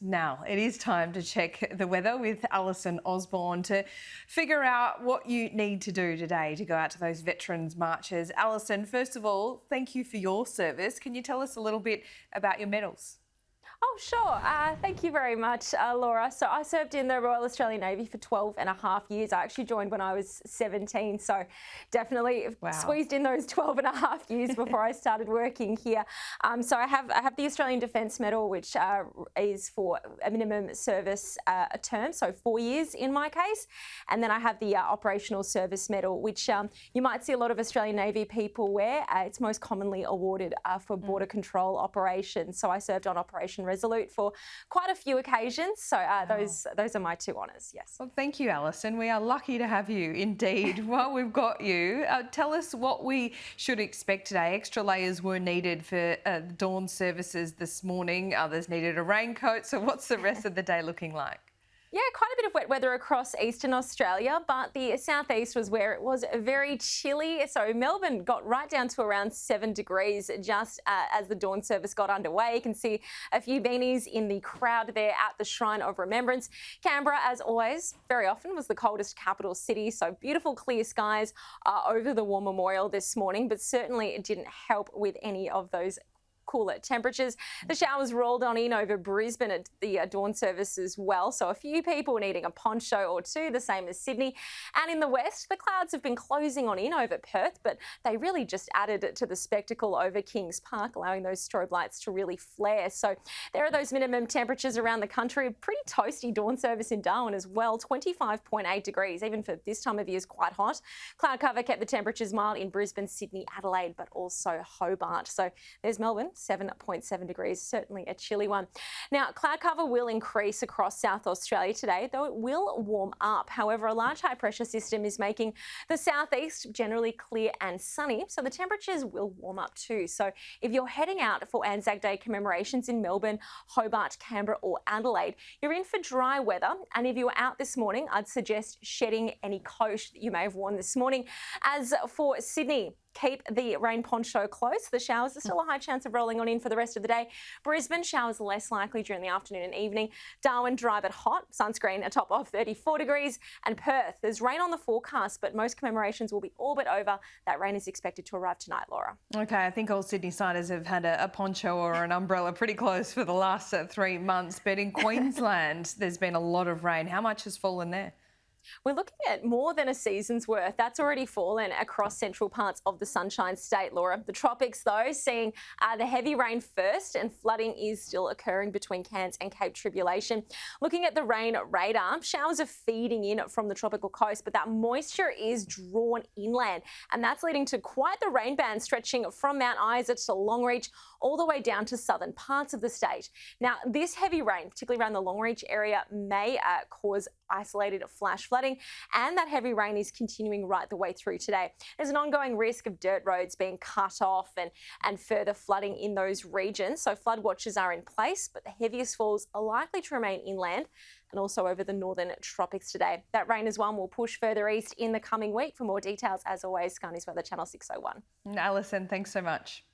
Now, it is time to check the weather with Alison Osborne to figure out what you need to do today to go out to those veterans marches. Alison, first of all, thank you for your service. Can you tell us a little bit about your medals? Oh, sure. Thank you very much, Laura. So I served in the Royal Australian Navy for 12 and a half years. I actually joined when I was 17, so definitely squeezed in those 12 and a half years before I started working here. So I have the Australian Defence Medal, which is for a minimum service term, so 4 years in my case. And then I have the Operational Service Medal, which you might see a lot of Australian Navy people wear. It's most commonly awarded for border control operations. So I served on Operation Resolute for quite a few occasions. So those are my two honours, yes. Well, thank you, Alison. We are lucky to have you indeed. While we've got you, tell us what we should expect today. Extra layers were needed for dawn services this morning. Others needed a raincoat. So what's the rest of the day looking like? Yeah, quite a bit of wet weather across eastern Australia, but the southeast was where it was very chilly. So Melbourne got right down to around 7 degrees just as the dawn service got underway. You can see a few beanies in the crowd there at the Shrine of Remembrance. Canberra, as always, very often was the coldest capital city. So beautiful clear skies over the War Memorial this morning, but certainly it didn't help with any of those cooler temperatures. The showers rolled on in over Brisbane at the dawn service as well. So a few people needing a poncho or two, the same as Sydney. And in the west, the clouds have been closing on in over Perth, but they really just added to the spectacle over Kings Park, allowing those strobe lights to really flare. So there are those minimum temperatures around the country. A pretty toasty dawn service in Darwin as well, 25.8 degrees. Even for this time of year is quite hot. Cloud cover kept the temperatures mild in Brisbane, Sydney, Adelaide, but also Hobart. So there's Melbourne, 7.7 degrees, certainly a chilly one. Now, cloud cover will increase across South Australia today, though it will warm up. However, a large high pressure system is making the southeast generally clear and sunny, so the temperatures will warm up too. So if you're heading out for Anzac Day commemorations in Melbourne, Hobart, Canberra or Adelaide, you're in for dry weather. And if you were out this morning, I'd suggest shedding any coat that you may have worn this morning. As for Sydney, keep the rain poncho close. The showers, there's still a high chance of rolling on in for the rest of the day. Brisbane, showers less likely during the afternoon and evening. Darwin, dry but hot. Sunscreen, a top of 34 degrees. And Perth, there's rain on the forecast, but most commemorations will be all but over. That rain is expected to arrive tonight, Laura. Okay, I think all Sydney-siders have had a poncho or an umbrella pretty close for the last 3 months. But in Queensland, there's been a lot of rain. How much has fallen there? We're looking at more than a season's worth. That's already fallen across central parts of the Sunshine State, Laura. The tropics, though, seeing the heavy rain first, and flooding is still occurring between Cairns and Cape Tribulation. Looking at the rain radar, showers are feeding in from the tropical coast, but that moisture is drawn inland, and that's leading to quite the rain band stretching from Mount Isa to Longreach all the way down to southern parts of the state. Now, this heavy rain, particularly around the Longreach area, may cause isolated flash flooding, and that heavy rain is continuing right the way through today. There's an ongoing risk of dirt roads being cut off and further flooding in those regions. So flood watches are in place, but the heaviest falls are likely to remain inland and also over the northern tropics today. That rain as well will push further east in the coming week. For more details, as always, Sky News Weather Channel 601. Alison, thanks so much.